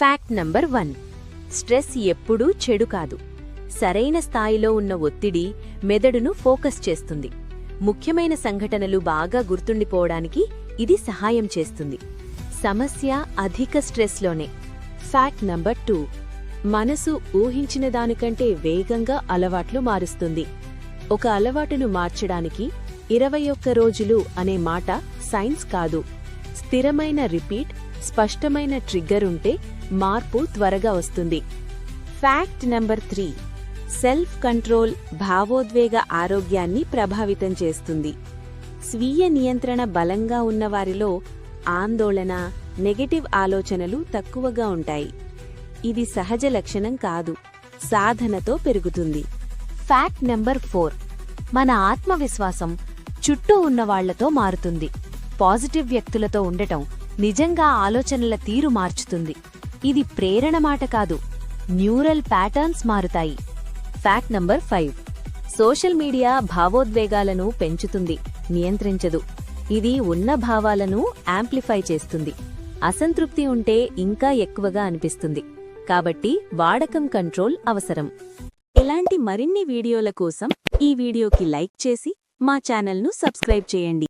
Fact number 1. Stress ఎప్పుడూ చెడు కాదు. సరైన స్థాయిలో ఉన్న ఒత్తిడి మెదడును ఫోకస్ చేస్తుంది. ముఖ్యమైన సంఘటనలు బాగా గుర్తుండిపోవడానికి ఇది సహాయం చేస్తుంది. సమస్య అధిక స్ట్రెస్లోనే. Fact number 2. మనసు ఊహించిన దానికంటే వేగంగా అలవాట్లు మారుస్తుంది. ఒక అలవాటును మార్చడానికి 21 రోజులు అనే మాట సైన్స్ కాదు. స్థిరమైన రిపీట్, స్పష్టమైన ట్రిగ్గర్ ఉంటే మార్పు త్వరగా వస్తుంది. Fact number 3. సెల్ఫ్ కంట్రోల్ భావోద్వేగ ఆరోగ్యాన్ని ప్రభావితం చేస్తుంది. స్వీయ నియంత్రణ బలంగా ఉన్నవారిలో ఆందోళన, నెగటివ్ ఆలోచనలు తక్కువగా ఉంటాయి. ఇది సహజ లక్షణం కాదు, సాధనతో పెరుగుతుంది. Fact number 4. మన ఆత్మవిశ్వాసం చుట్టూ ఉన్నవాళ్లతో మారుతుంది. పాజిటివ్ వ్యక్తులతో ఉండటం నిజంగా ఆలోచనల తీరు మార్చుతుంది. ఇది ప్రేరణ మాట కాదు, న్యూరల్ ప్యాటర్న్స్ మారుతాయి. Fact number 5. సోషల్ మీడియా భావోద్వేగాలను పెంచుతుంది, నియంత్రించదు. ఇది ఉన్న భావాలను యాంప్లిఫై చేస్తుంది. అసంతృప్తి ఉంటే ఇంకా ఎక్కువగా అనిపిస్తుంది. కాబట్టి వాడకం కంట్రోల్ అవసరం. ఇలాంటి మరిన్ని వీడియోల కోసం ఈ వీడియోకి లైక్ చేసి మా ఛానల్ను సబ్స్క్రైబ్ చేయండి.